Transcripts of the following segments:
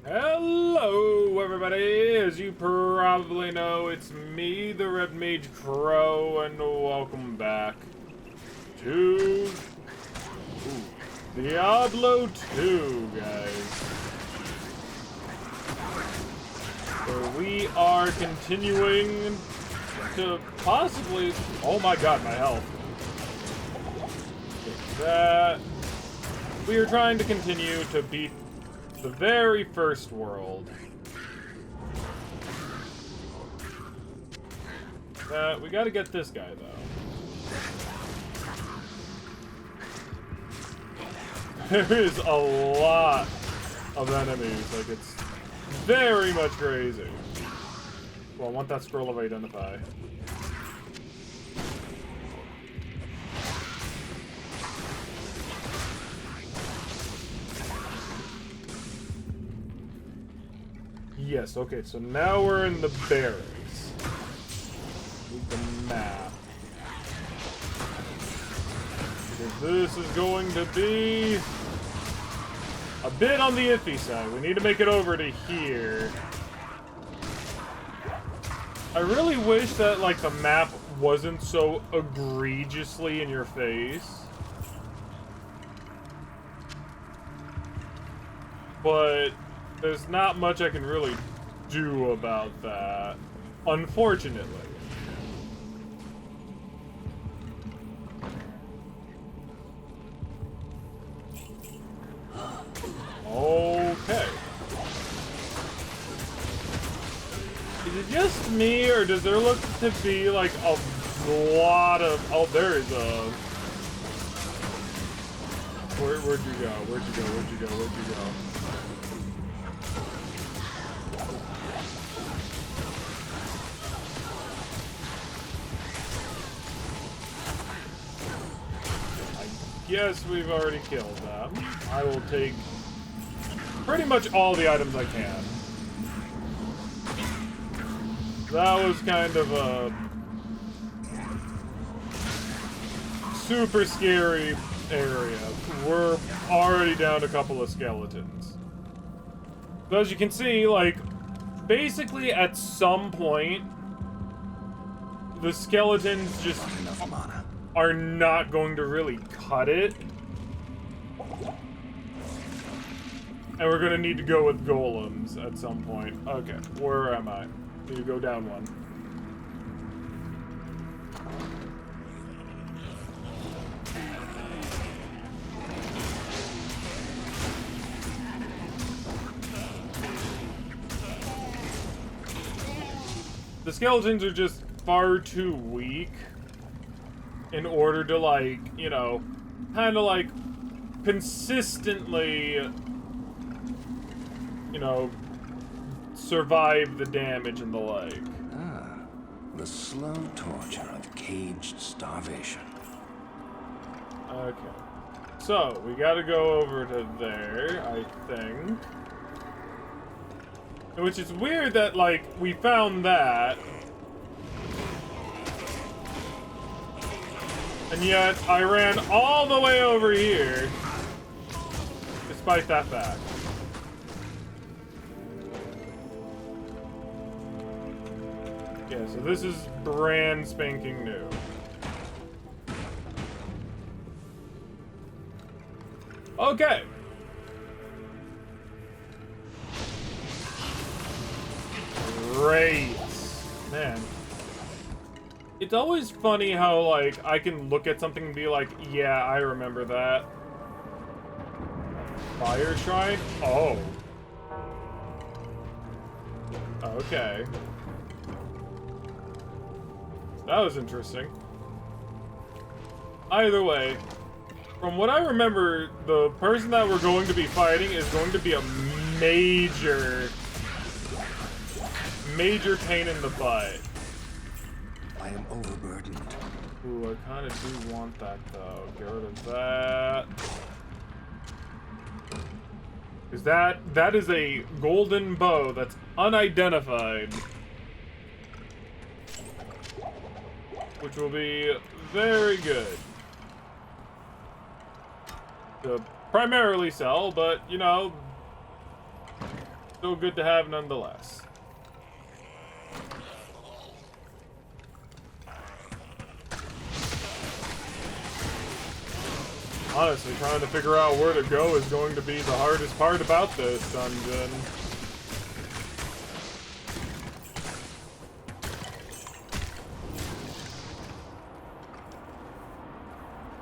Hello, everybody! As you probably know, it's me, the Theredmagekro, and welcome back to Diablo 2, guys. Where we are continuing to possibly... Oh my god, my health. That... We are trying to continue to beat the very first world. We gotta get this guy, though. There is a lot of enemies. Like, it's very much crazy. Well, I want that scroll of identify. Yes, okay, so now we're in the barracks. With the map. Because this is going to be a bit on the iffy side. We need to make it over to here. I really wish that, like, the map wasn't so egregiously in your face. But there's not much I can really do about that, unfortunately. Okay. Is it just me, or does there look to be, like, a lot of... Oh, there is a... Where'd you go? Where'd you go? Where'd you go? Where'd you go? Yes, we've already killed them. I will take pretty much all the items I can. That was kind of a super scary area. We're already down a couple of skeletons. So as you can see, like, basically at some point, the skeletons just are not going to really cut it. And we're gonna need to go with golems at some point. Okay, where am I? Need to go down one. The skeletons are just far too weak in order to, like, you know, kind of like consistently, you know, survive the damage and the like. Ah, the slow torture of caged starvation. Okay. So, we gotta go over to there, I think. Which is weird that, like, we found that. And yet, I ran all the way over here, despite that fact. Yeah, so this is brand spanking new. Okay. Great. Man. It's always funny how, like, I can look at something and be like, yeah, I remember that. Fire Shrine? Oh. Okay. That was interesting. Either way, from what I remember, the person that we're going to be fighting is going to be a major pain in the butt. I am overburdened. Ooh, I kind of do want that, though. Get rid of that. Because that is a golden bow that's unidentified. Which will be very good to primarily sell, but, you know, Still good to have nonetheless. Honestly, trying to figure out where to go is going to be the hardest part about this dungeon.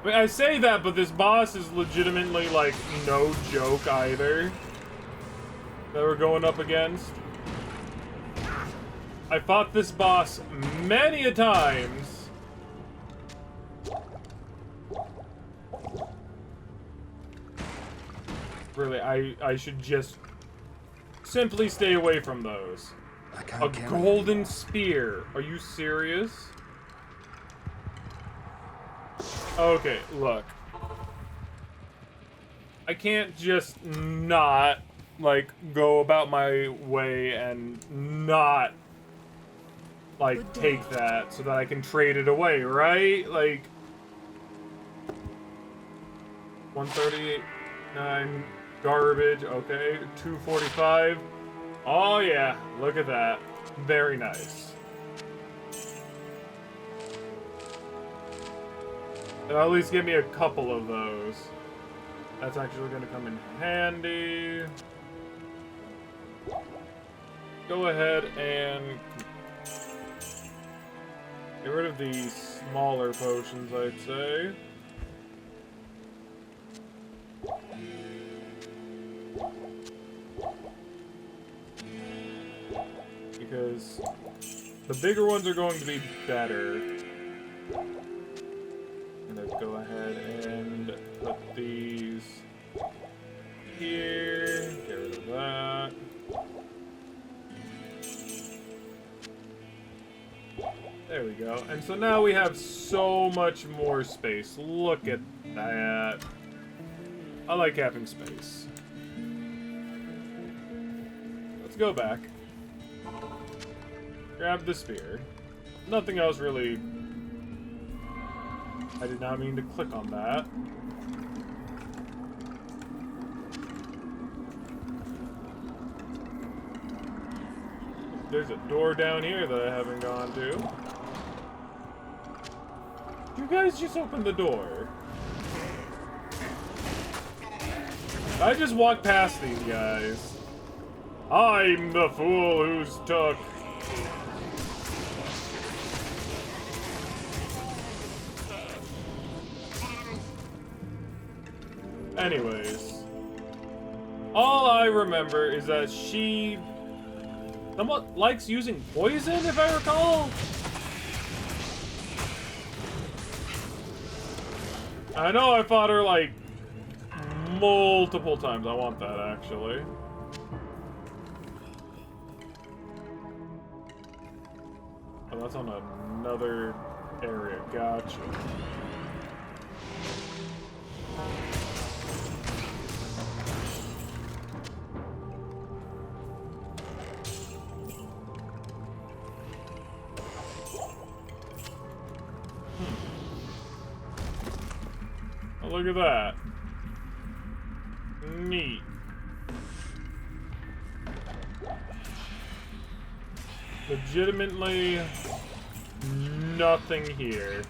I mean, I say that, but this boss is legitimately, like, no joke either that we're going up against. I fought this boss many a times. Really, I should just simply stay away from those. A golden spear. Are you serious? Okay, look. I can't just not, like, go about my way and not, like, take that so that I can trade it away, right? Like, 139 garbage, okay. 245. Oh, yeah, look at that. Very nice. It'll at least give me a couple of those. That's actually going to come in handy. Go ahead and get rid of these smaller potions, I'd say. Because the bigger ones are going to be better. Go ahead and put these here. Get rid of that. There we go. And so now we have so much more space. Look at that. I like having space. Let's go back. Grab the spear. Nothing else really. I did not mean to click on that. There's a door down here that I haven't gone to. You guys just opened the door. I just walked past these guys. I'm the fool who's took. Anyways, all I remember is that she somewhat likes using poison, if I recall. I know I fought her like multiple times. I want that actually. Oh, that's on another area. Gotcha. Look at that. Neat. Legitimately nothing here.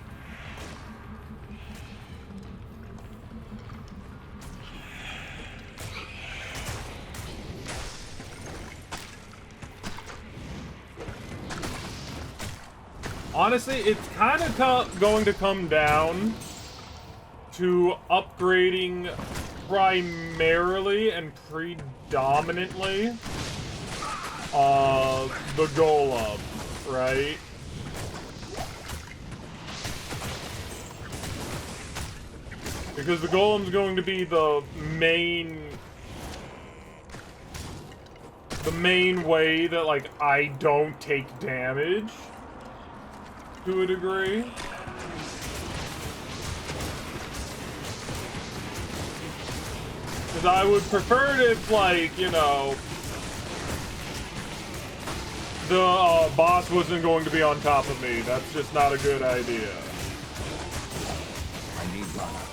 Honestly, it's kind of going to come down to upgrading primarily and predominantly the golem, right? Because the golem's going to be the main way that, like, I don't take damage to a degree. Because I would prefer it if, like, you know, the boss wasn't going to be on top of me. That's just not a good idea. I need mana.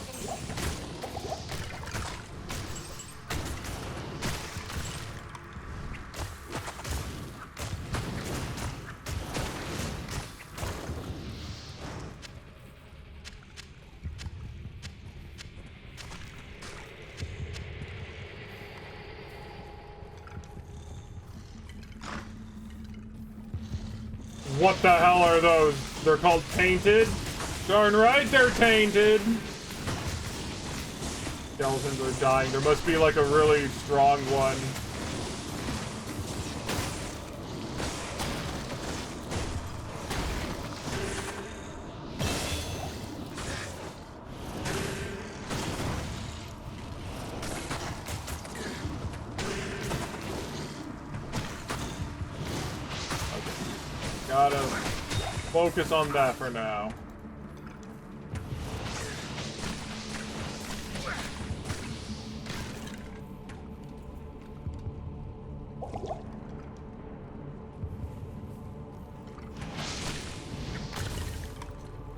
What the hell are those? They're called tainted? Darn right they're tainted! Skeletons are dying. There must be like a really strong one. Gotta focus on that for now.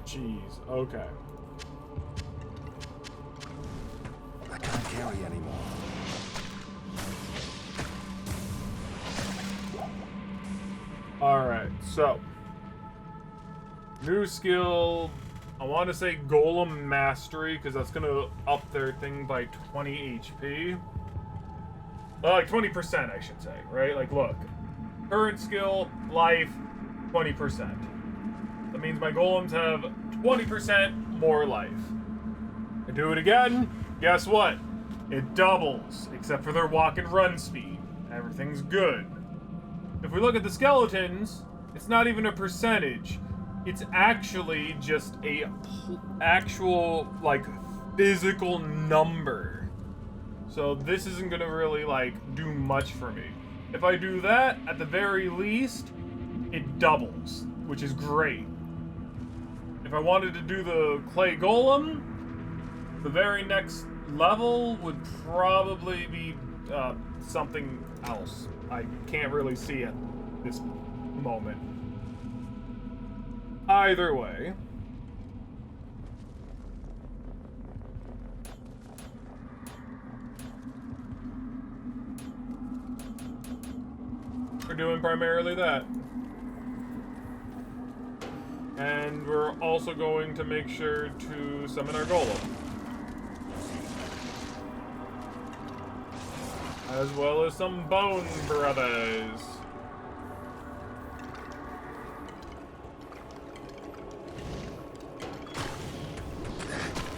Jeez, okay. I can't carry anymore. Alright, so. New skill. I want to say Golem Mastery, because that's going to up their thing by 20 HP. Like 20%, I should say, right? Like, look. Current skill, life, 20%. That means my golems have 20% more life. I do it again, guess what? It doubles, except for their walk and run speed. Everything's good. If we look at the skeletons, it's not even a percentage. It's actually just a actual, like, physical number. So this isn't gonna really, like, do much for me. If I do that, at the very least, it doubles, which is great. If I wanted to do the clay golem, the very next level would probably be something else. I can't really see at this moment. Either way. We're doing primarily that. And we're also going to make sure to summon our golem. As well as some bone brothers.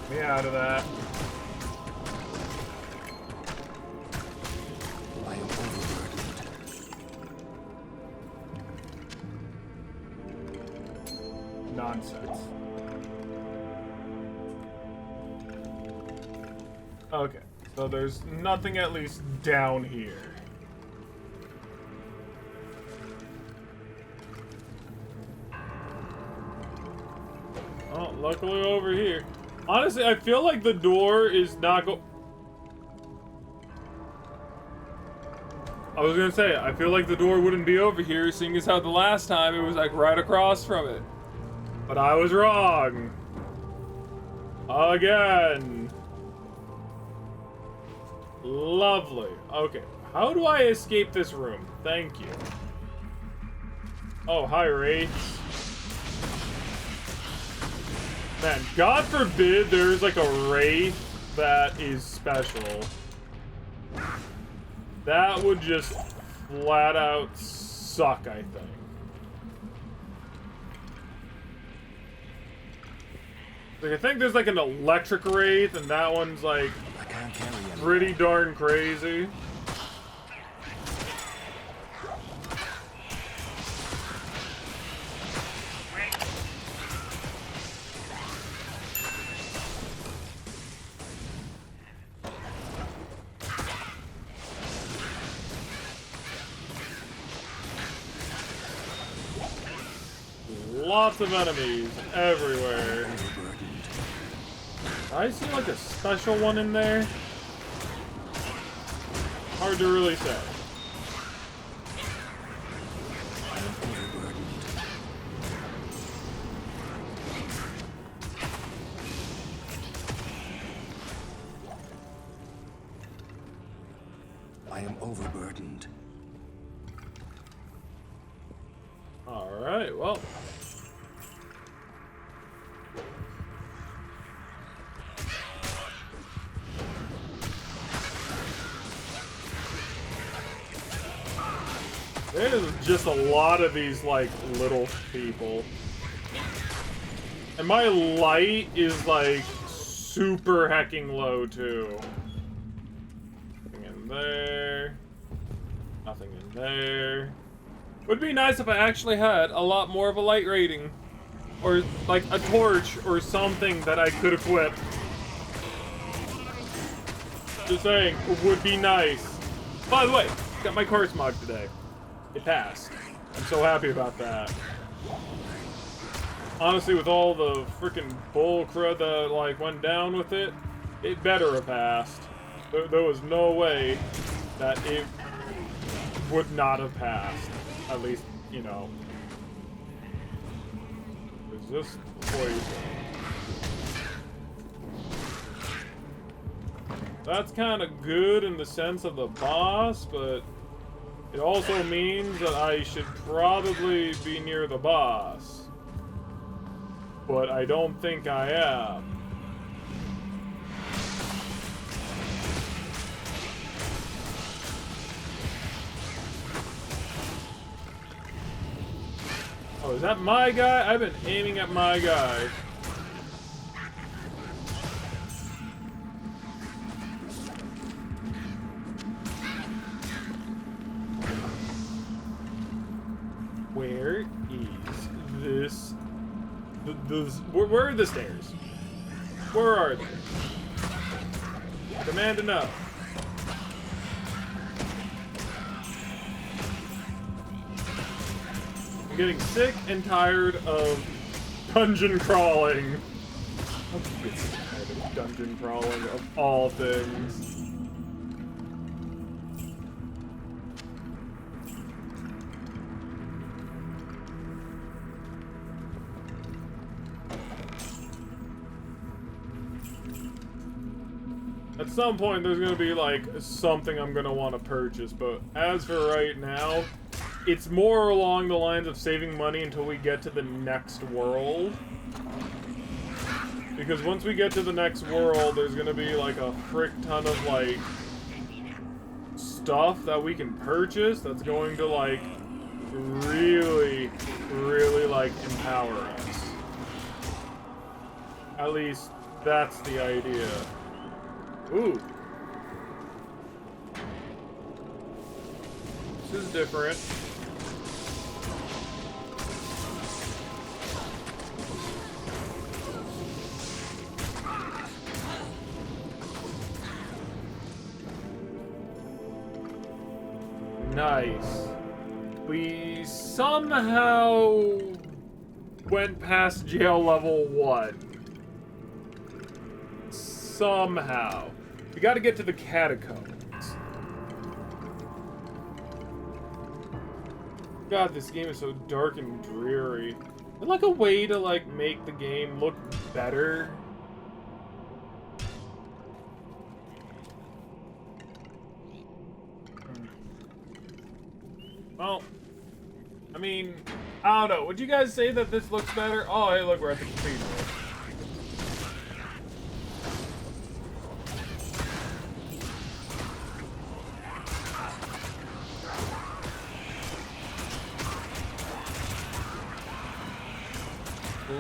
Get me out of that. I am overburdened. Nonsense. Okay, so there's nothing at least down here. Oh, luckily over here. Honestly, I feel like the door is not I was gonna say, I feel like the door wouldn't be over here, seeing as how the last time it was like right across from it. But I was wrong. Again. Lovely. Okay. How do I escape this room? Thank you. Oh, hi, Wraiths. Man, God forbid there's like a Wraith that is special. That would just flat out suck, I think. Like, I think there's like an electric Wraith, and that one's like pretty darn crazy. Lots of enemies everywhere. I see like a special one in there. Hard to really say. I am overburdened. All right, well. There's just a lot of these, like, little people. And my light is, like, super hecking low, too. Nothing in there. Nothing in there. Would be nice if I actually had a lot more of a light rating. Or, like, a torch or something that I could equip. Just saying, would be nice. By the way, got my car smog today. It passed. I'm so happy about that. Honestly, with all the freaking bull crud that, like, went down with it, it better have passed. There was no way that it would not have passed. At least, you know. Is this poison? That's kind of good in the sense of the boss, but it also means that I should probably be near the boss. But I don't think I am. Oh, is that my guy? I've been aiming at my guy. Where is this? Where are the stairs? Where are they? Demand to know. I'm getting sick and tired of dungeon crawling. I'm getting tired of dungeon crawling of all things. At some point, there's gonna be, like, something I'm gonna want to purchase, but as for right now, it's more along the lines of saving money until we get to the next world. Because once we get to the next world, there's gonna be, like, a frick ton of, like, stuff that we can purchase that's going to, like, really, really, like, empower us. At least, that's the idea. Ooh. This is different. Nice. We somehow went past jail level 1. Somehow. We gotta get to the catacombs. God, this game is so dark and dreary. Is there, like, a way to, like, make the game look better? Well, I mean, I don't know. Would you guys say that this looks better? Oh, hey, look, we're at the cathedral.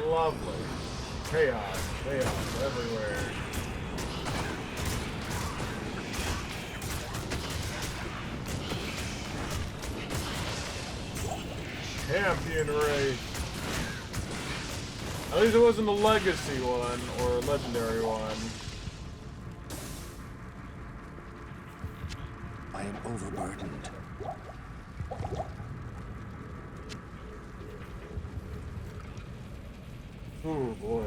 Lovely. Chaos. Chaos everywhere. Champion race. At least it wasn't a legacy one or a legendary one. I am overburdened. Oh boy.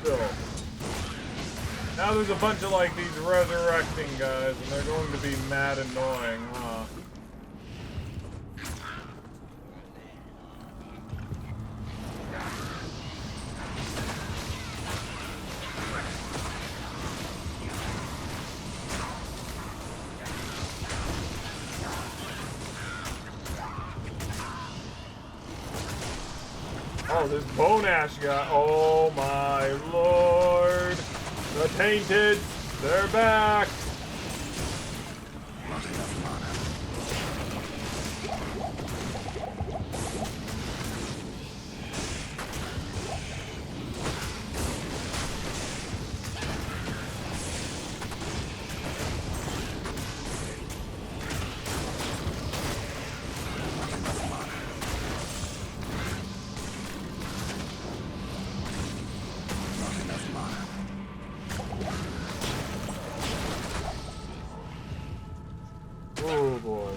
So, now there's a bunch of, like, these resurrecting guys, and they're going to be mad annoying, huh? Oh, this Bone Ash guy. Oh my lord. The Tainted, they're back. Not enough mana. Oh boy.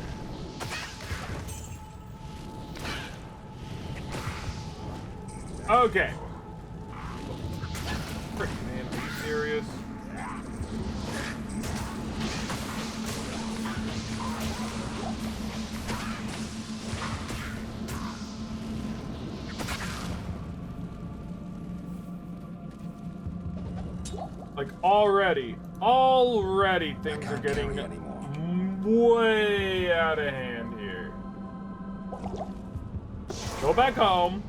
Okay. Frick, man, are you serious? Like already things are getting way out of hand here. Go back home,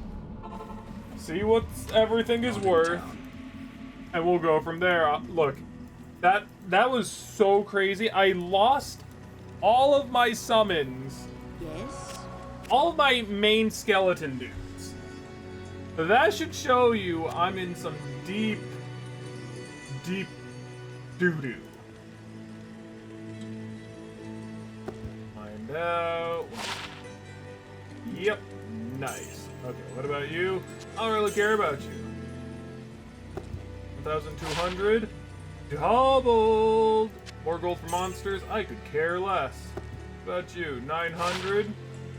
see what everything is worth, and we'll go from there. Look, that was so crazy. I lost all of my summons. Yes? All of my main skeleton dudes. That should show you I'm in some deep doo-doo. Find out. Yep, nice. Okay, what about you? I don't really care about you. 1,200. Doubled. More gold for monsters. I could care less. What about you? 900.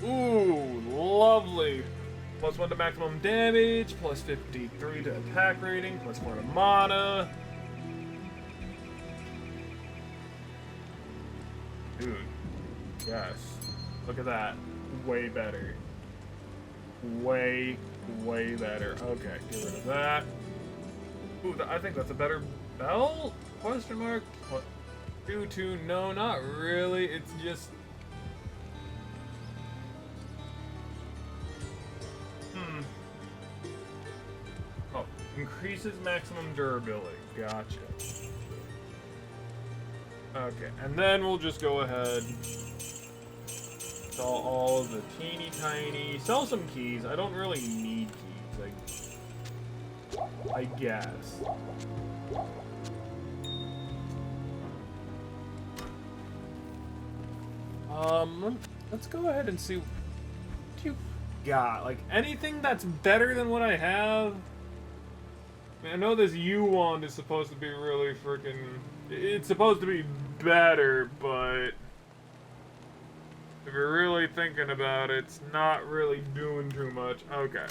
Ooh, lovely. +1 to maximum damage. +53 to attack rating. +4 to mana. Dude, yes. Look at that. Way better. Way better. Okay, get rid of that. Ooh, I think that's a better belt? Question mark? What? Due to? No, not really. It's just... Oh, increases maximum durability. Gotcha. Okay, and then we'll just go ahead, sell all the teeny tiny, sell some keys. I don't really need keys, I guess. Let's go ahead and see what you got. Like, anything that's better than what I have? I mean, I know this U-wand is supposed to be really freaking... It's supposed to be better, but if you're really thinking about it, it's not really doing too much. Okay.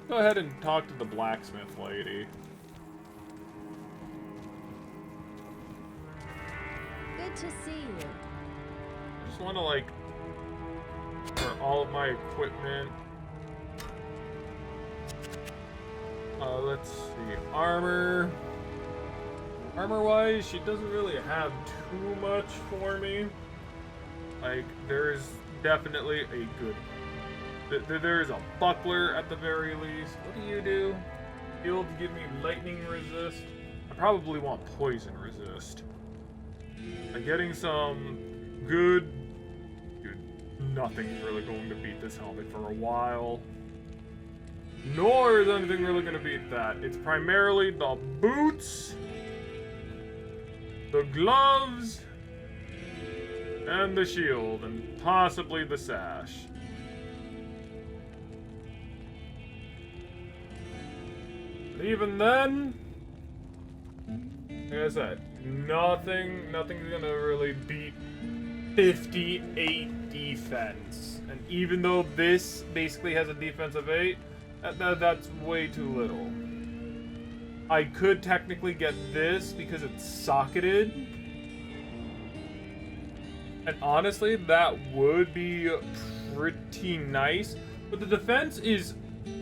Go ahead and talk to the blacksmith lady. Good to see you. I just want to, like, for all of my equipment. Let's see. Armor. Armor-wise, she doesn't really have too much for me. Like, there's definitely a good... There's a buckler at the very least. What do you do? Shields give me lightning resist. I probably want poison resist. Like, getting some good... Dude, nothing's really going to beat this helmet for a while. Nor is anything really going to beat that. It's primarily the boots, the gloves, and the shield, and possibly the sash. But even then, like I said, nothing's gonna really beat 58 defense. And even though this basically has a defense of 8, that's way too little. I could technically get this because it's socketed. And honestly, that would be pretty nice. But the defense is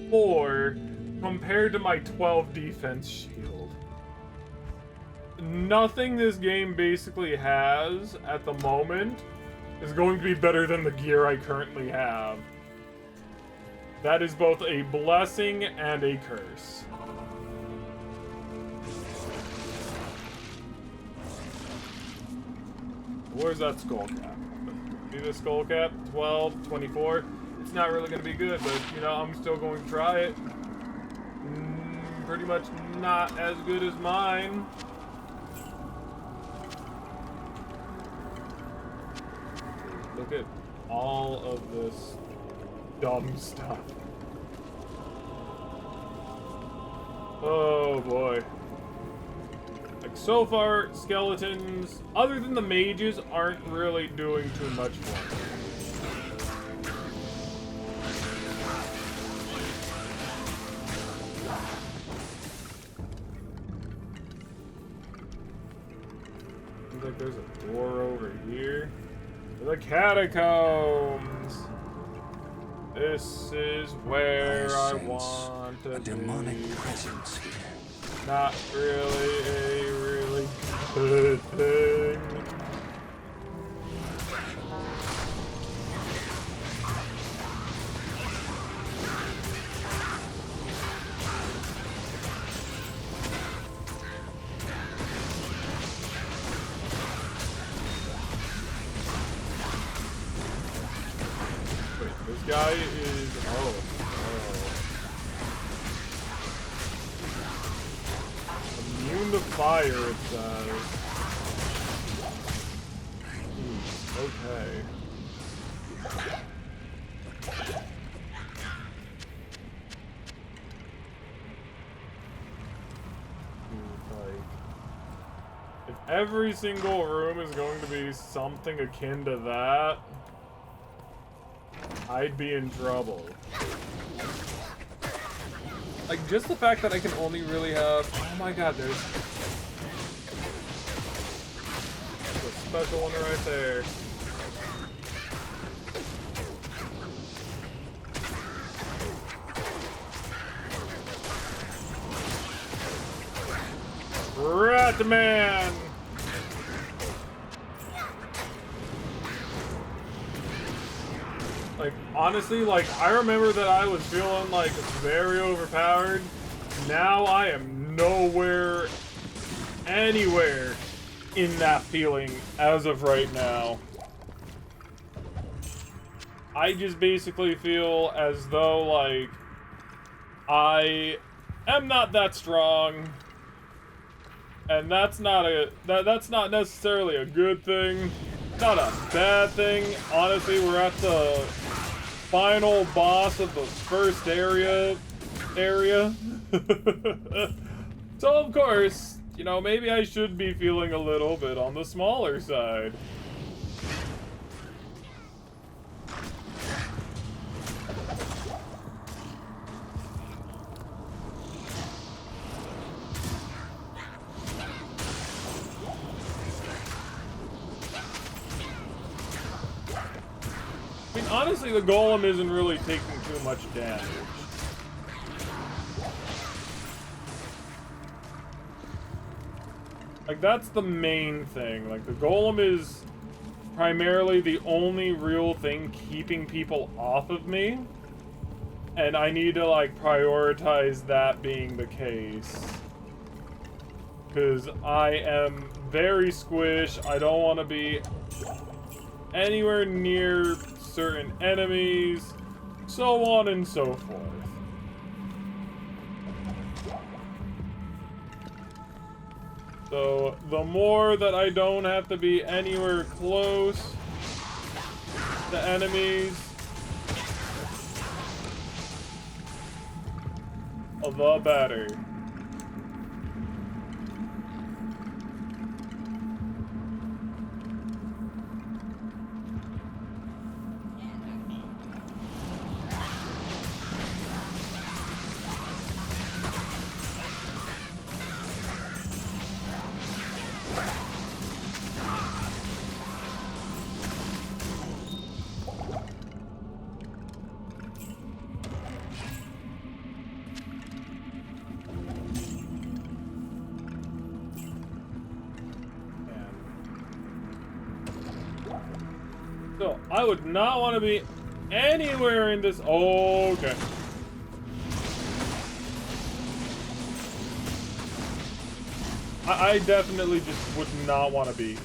4 compared to my 12 defense shield. Nothing this game basically has at the moment is going to be better than the gear I currently have. That is both a blessing and a curse. Where's that skull cap? See this skull cap? 12, 24. It's not really going to be good, but, you know, I'm still going to try it. Pretty much not as good as mine. Look at all of this dumb stuff. Oh boy. Like, so far, skeletons, other than the mages, aren't really doing too much for me. Seems like there's a door over here. The catacombs! This is where I want to be. A demonic presence here. Not really a really good thing. Wait, this guy is... Oh. Immune to fire, it says. Okay. Like, if every single room is going to be something akin to that, I'd be in trouble. Like, just the fact that I can only really have... Oh my god, there's a special one right there. Ratman! Like, honestly, like, I remember that I was feeling, like, very overpowered. Now I am nowhere, anywhere in that feeling as of right now. I just basically feel as though, like, I am not that strong. And that's not that's not necessarily a good thing. Not a bad thing. Honestly, we're at the final boss of the first area. So of course, you know, maybe I should be feeling a little bit on the smaller side. I mean, honestly, the golem isn't really taking too much damage. Like, that's the main thing. Like, the golem is primarily the only real thing keeping people off of me. And I need to, like, prioritize that being the case. Because I am very squish. I don't want to be anywhere near certain enemies, so on and so forth. So, the more that I don't have to be anywhere close to enemies, the better. So, I would not want to be anywhere in this. Oh, okay. I definitely just would not want to be here.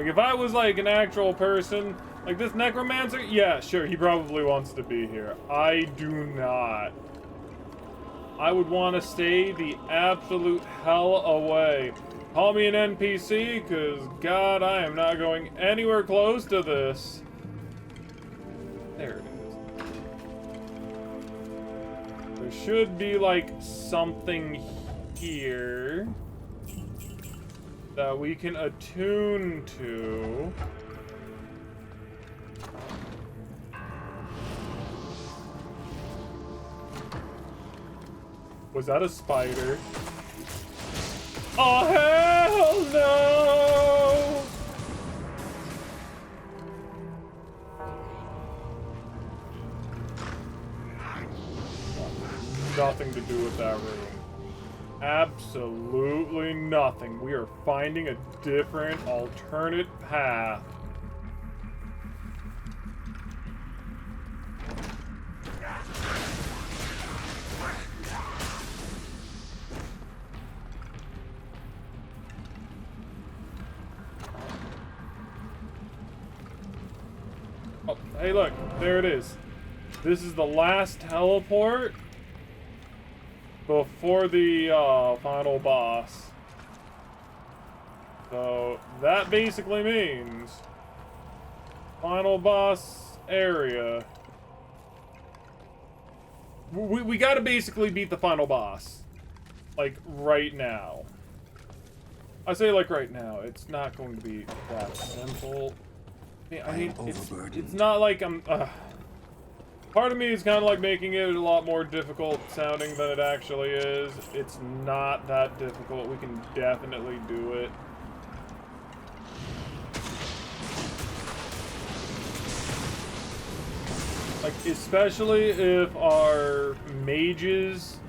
Like, if I was, like, an actual person, like this Necromancer, yeah, sure, he probably wants to be here. I do not. I would want to stay the absolute hell away. Call me an NPC, because, God, I am not going anywhere close to this. There it is. There should be, like, something here that we can attune to. Was that a spider? Oh, hell no! Nothing to do with that room. Absolutely nothing. We are finding a different, alternate path. Oh, hey look, there it is. This is the last teleport before the final boss. So that basically means final boss area. We gotta basically beat the final boss. Like right now. I say like right now. It's not going to be that simple. I mean, it's not like I'm... part of me is kind of like making it a lot more difficult sounding than it actually is. It's not that difficult. We can definitely do it. Like, especially if our mages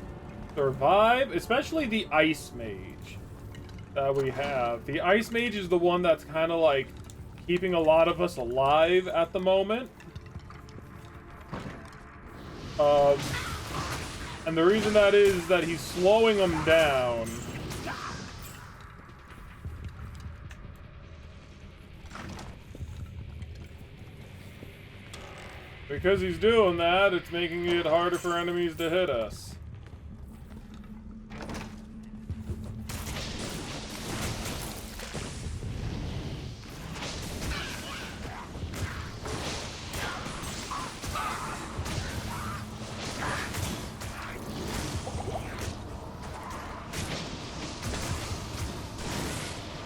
survive, especially the ice mage that we have. The ice mage is the one that's kind of like keeping a lot of us alive at the moment. And the reason that is that he's slowing them down. Because he's doing that, it's making it harder for enemies to hit us.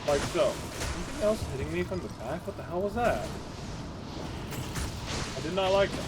Like so. Something else hitting me from the back? What the hell was that? I did not like that.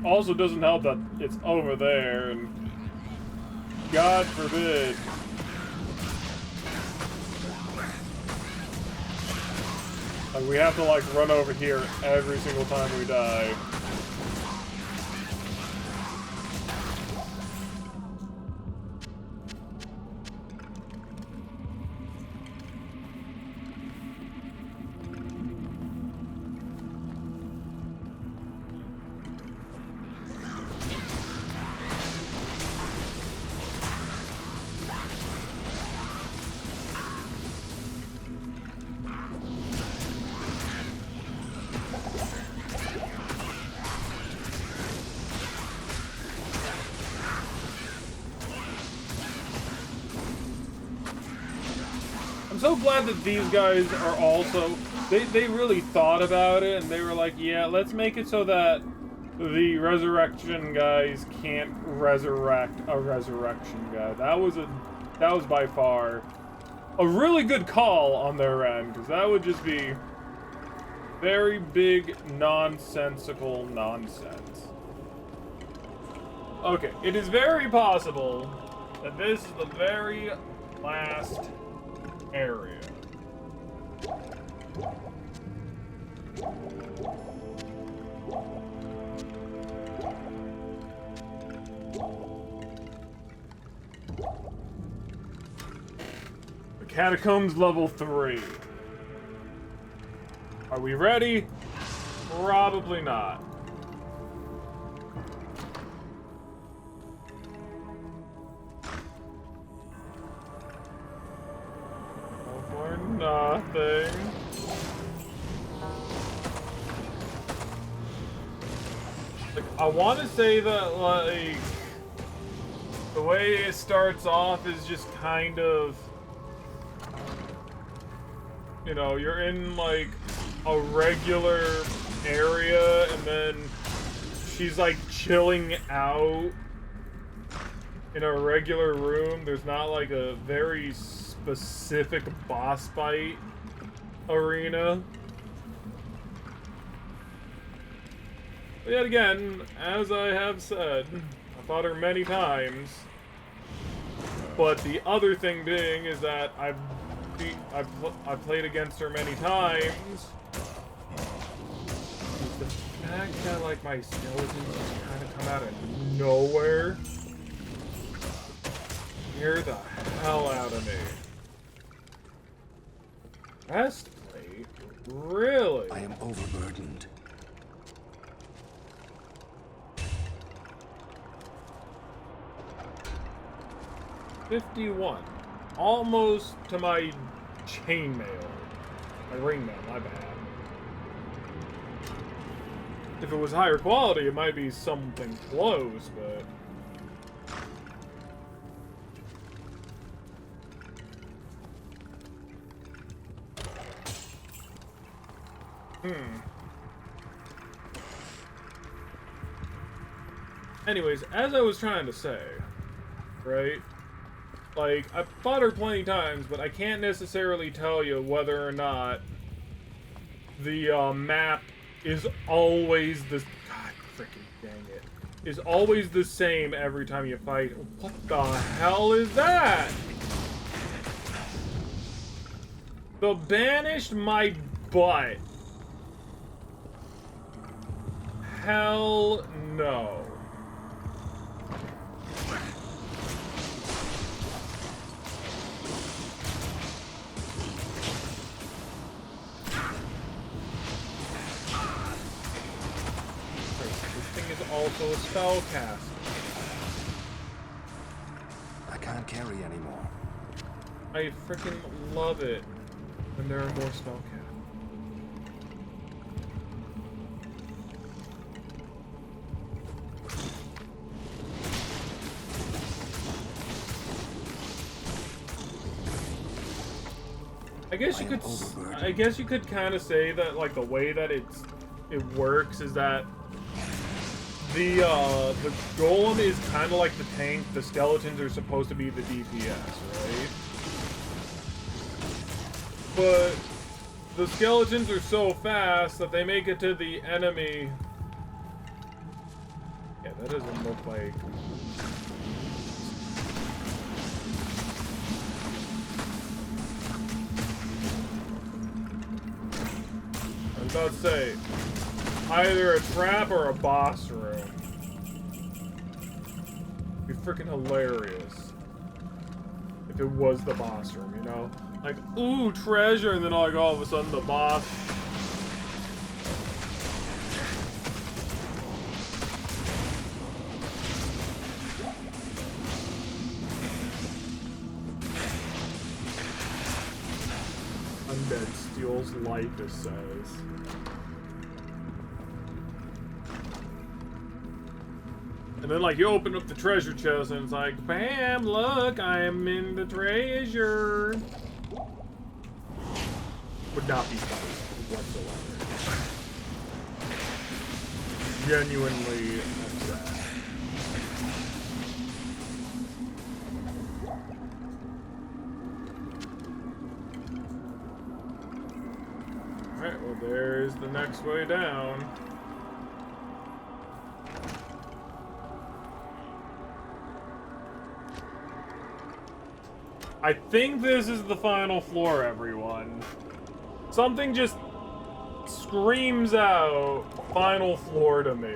Also doesn't help that it's over there, and God forbid. Like, we have to, like, run over here every single time we die. I'm so glad that these guys are also... They really thought about it, and they were like, yeah, let's make it so that the resurrection guys can't resurrect a resurrection guy. That was by far a really good call on their end, because that would just be very big nonsensical nonsense. Okay, it is very possible that this is the very last area. The Catacombs level 3. Are we ready? Probably not. For nothing. Like, I want to say that, like, the way it starts off is just kind of, you know, you're in, like, a regular area, and then she's, like, chilling out in a regular room. There's not, like, a very specific boss fight arena. But yet again, as I have said, I fought her many times. But the other thing being is that I've played against her many times. The fact that, like, my skeletons just kind of come out of nowhere scare the hell out of me. Breastplate? Really? I am overburdened. $51. Almost to my chainmail. My ringmail, my bad. If it was higher quality, it might be something close, but... Anyways, as I was trying to say, right? Like, I've fought her plenty times, but I can't necessarily tell you whether or not the map is always the... God freaking dang it. Is always the same every time you fight. What the hell is that? The banished my butt. Hell no. Also a spell cast. I can't carry anymore. I freaking love it when there are more spell casts. I guess you could kind of say that, like, the way that it works is that the golem is kind of like the tank. The skeletons are supposed to be the DPS, right? But the skeletons are so fast that they make it to the enemy. Yeah, that doesn't look like... I was about to say, either a trap or a boss room. It'd be freaking hilarious if it was the boss room, you know? Like, ooh, treasure, and then like all of a sudden the boss. Undead steals life, it says. And then, like, you open up the treasure chest, and it's like, bam, look, I am in the treasure. Would not be funny whatsoever. genuinely upset. Alright, well there's the next way down. I think this is the final floor, everyone. Something just screams out final floor to me.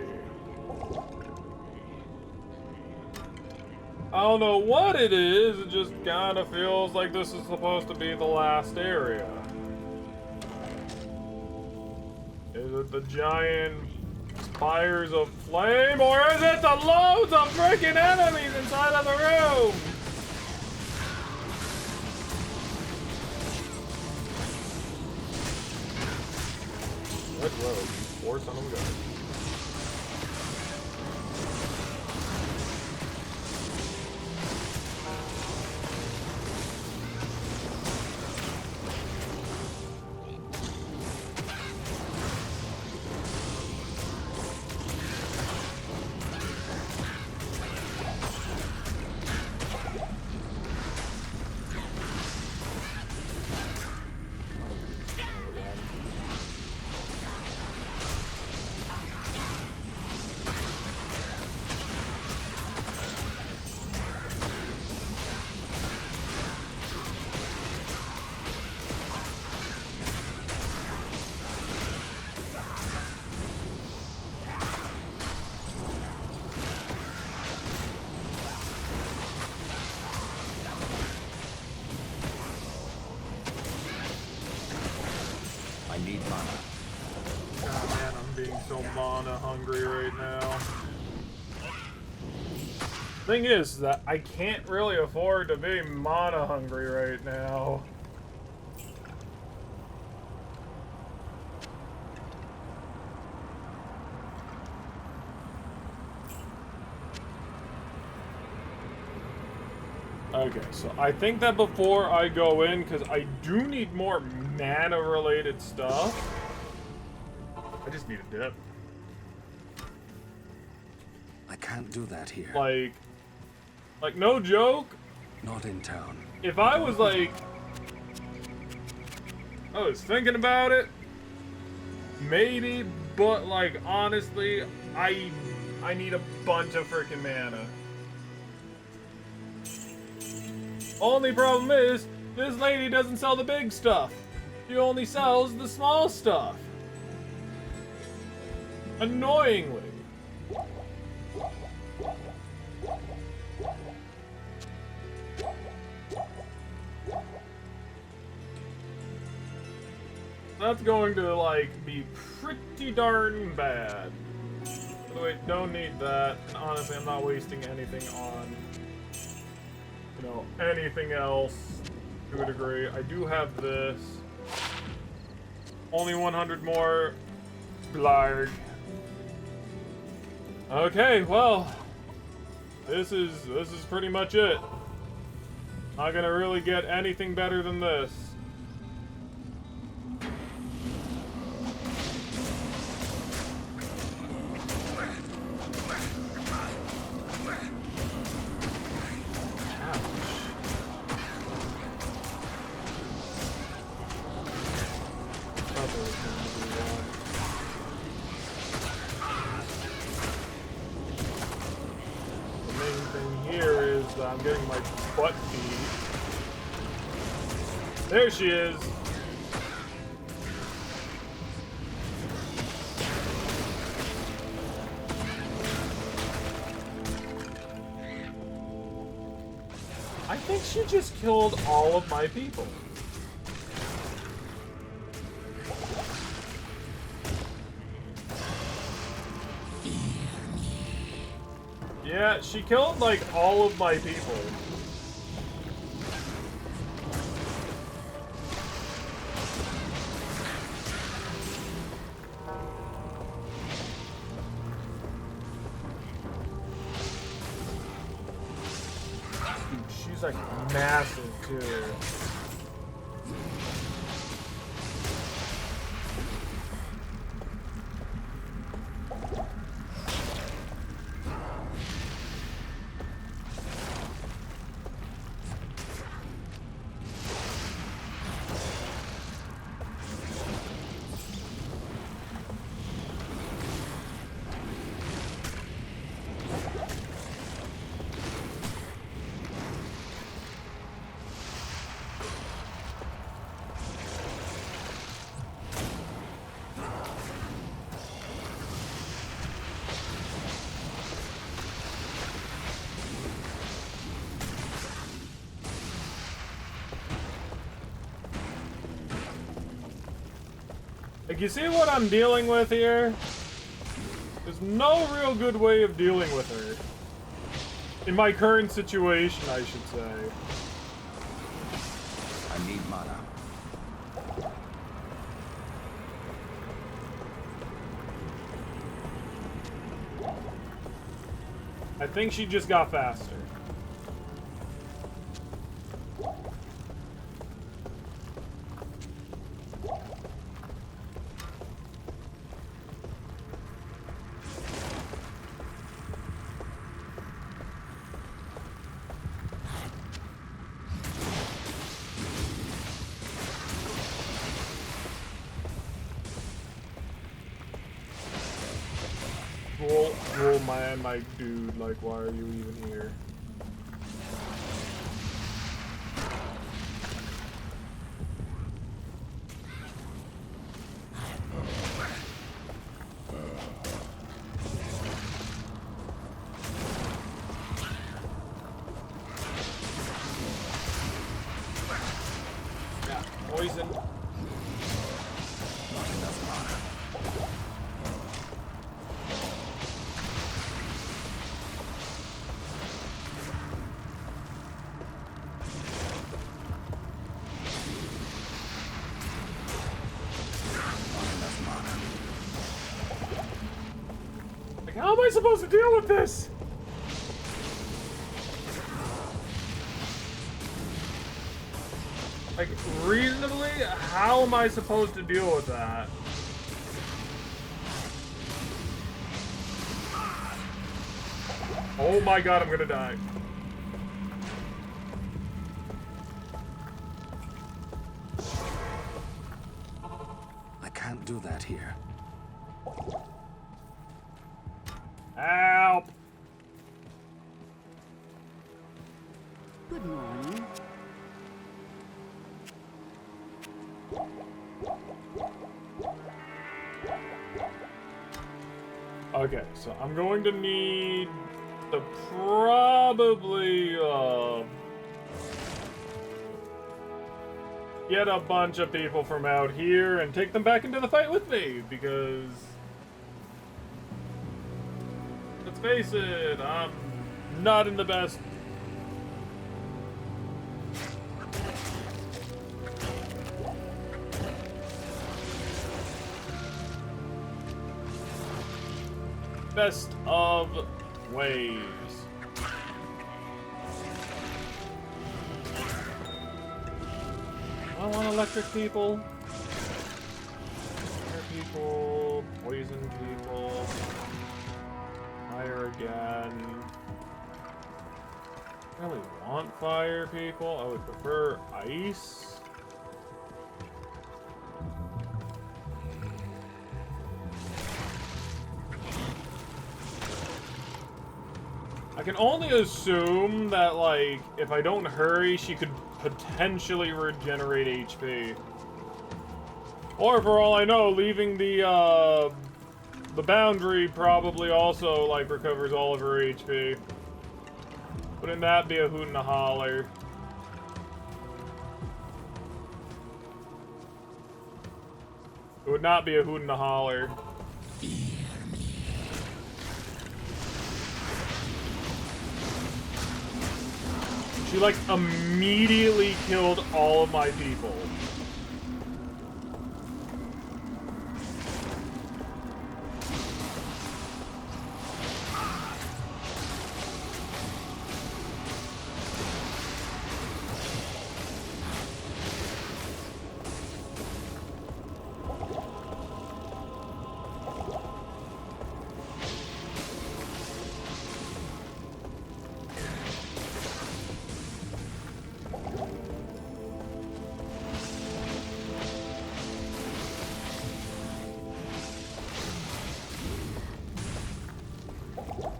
I don't know what it is, it just kind of feels like this is supposed to be the last area. Is it the giant spires of flame, or is it the loads of freaking enemies inside of the room? Red road, poor son of a gun. Mana hungry right now. Thing is that I can't really afford to be mana hungry right now. Okay, so I think that before I go in, because I do need more mana related stuff, I just need a dip. I can't do that here. Like no joke. Not in town. If I was like, I was thinking about it, maybe, but like honestly, I need a bunch of freaking mana. Only problem is, this lady doesn't sell the big stuff. She only sells the small stuff. Annoyingly. That's going to, like, be pretty darn bad. By the way, don't need that. And honestly, I'm not wasting anything on, you know, anything else to a degree. I do have this. Only 100 more. Blarg. Okay, well, this is pretty much it. Not gonna really get anything better than this. I'm getting my butt beat. There she is. I think she just killed all of my people. Yeah, she killed, like, all of my people. Dude, she's, like, massive, too. Like, you see what I'm dealing with here? There's no real good way of dealing with her. In my current situation, I should say. I need mana. I think she just got faster. Roll man, like, dude, like, why are you even here? Yeah, poison. How am I supposed to deal with this? Like, reasonably, how am I supposed to deal with that? Oh my god, I'm gonna die. I can't do that here. Help! Good morning. Okay, so I'm going to need to probably, get a bunch of people from out here and take them back into the fight with me, because let's face it, I'm not in the best. Best of ways. I want electric people. Fire people. Poison people. Fire again. I really want fire people. I would prefer ice. I can only assume that, like, if I don't hurry, she could potentially regenerate HP. Or, for all I know, leaving the boundary probably also, like, recovers all of her HP. Wouldn't that be a hoot and a holler? It would not be a hoot and a holler. She, like, immediately killed all of my people.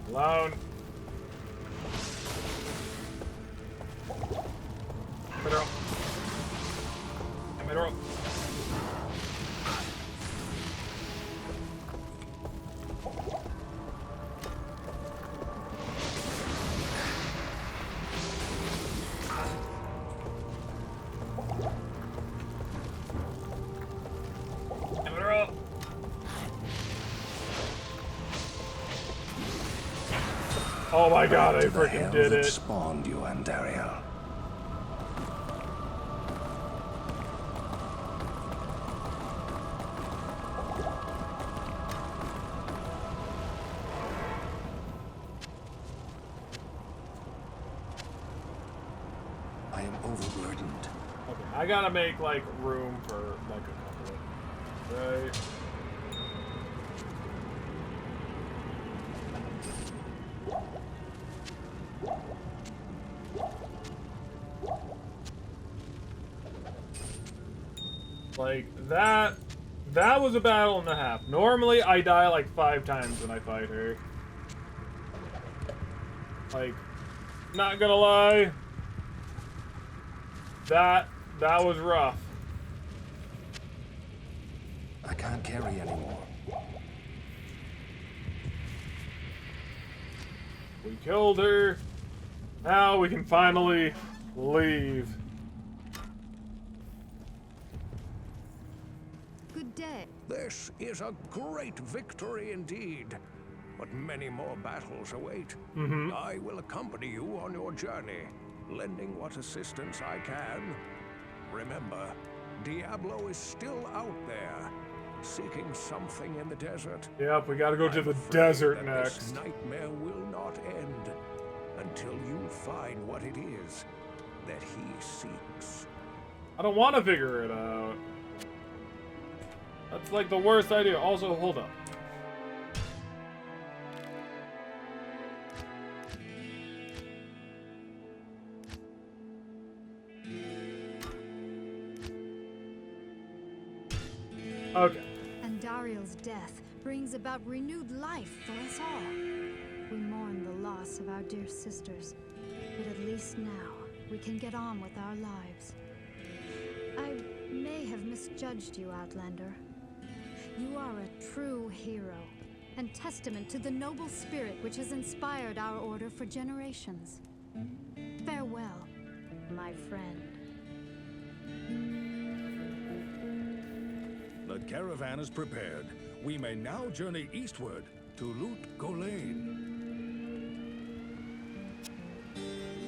Alone. Middle. Middle. Middle. Oh my god, I To the freaking hell did that it. spawned you, Andariel. I am overburdened. Okay, I gotta make, like, room for, like, a couple of... Right. Like, that was a battle and a half. Normally, I die, like, 5 times when I fight her. Like, not gonna lie. That was rough. I can't carry anymore. We killed her. Now we can finally leave. Good day. This is a great victory indeed, but many more battles await. I will accompany you on your journey, lending what assistance I can. Remember, Diablo is still out there, seeking something in the desert. Yep, we gotta go to I'm the afraid desert that next. This nightmare will not end until you find what it is that he seeks. I don't want to figure it out. That's like the worst idea. Also, hold up. Okay. Andariel's death brings about renewed life for us all. We mourn the loss of our dear sisters, but at least now we can get on with our lives. I may have misjudged you, Outlander. You are a true hero, and testament to the noble spirit which has inspired our order for generations. Farewell, my friend. The caravan is prepared. We may now journey eastward to Loot Golain.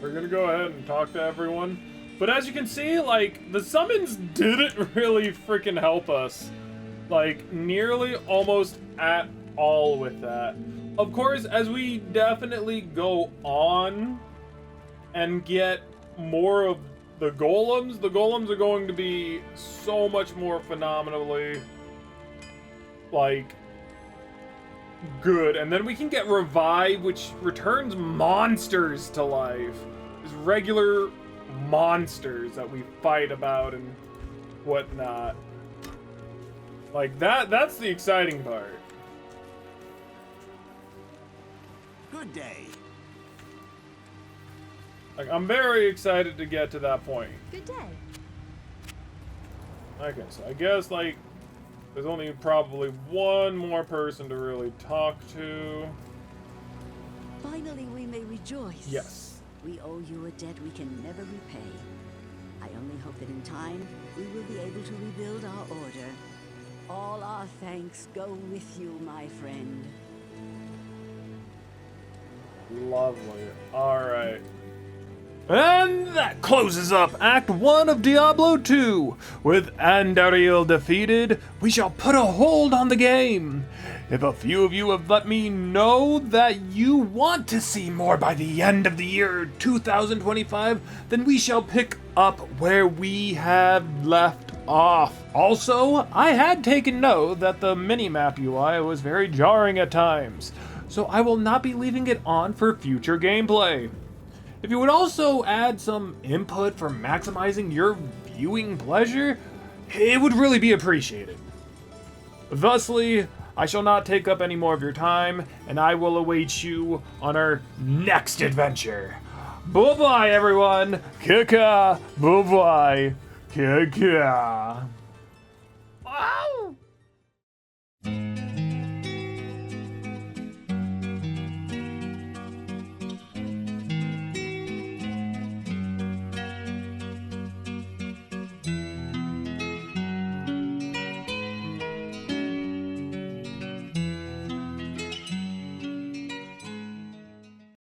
We're gonna go ahead and talk to everyone. But as you can see, like, the summons didn't really freaking help us. Like, nearly almost at all with that. Of course, as we definitely go on and get more of the golems are going to be so much more phenomenally, like, good. And then we can get Revive, which returns monsters to life. Just regular monsters that we fight about and whatnot. Like, that's the exciting part. Good day. Like, I'm very excited to get to that point. Good day. Okay, so I guess, like, there's only probably one more person to really talk to. Finally, we may rejoice. Yes. We owe you a debt we can never repay. I only hope that in time, we will be able to rebuild our order. All our thanks go with you, my friend. Lovely. Alright. And that closes up Act 1 of Diablo 2. With Andariel defeated, we shall put a hold on the game. If a few of you have let me know that you want to see more by the end of the year 2025, then we shall pick up where we have left off. Also, I had taken note that the minimap UI was very jarring at times, so I will not be leaving it on for future gameplay. If you would also add some input for maximizing your viewing pleasure, it would really be appreciated. Thusly, I shall not take up any more of your time, and I will await you on our next adventure. Bye-bye, everyone. Kika. Bye-bye. Kika.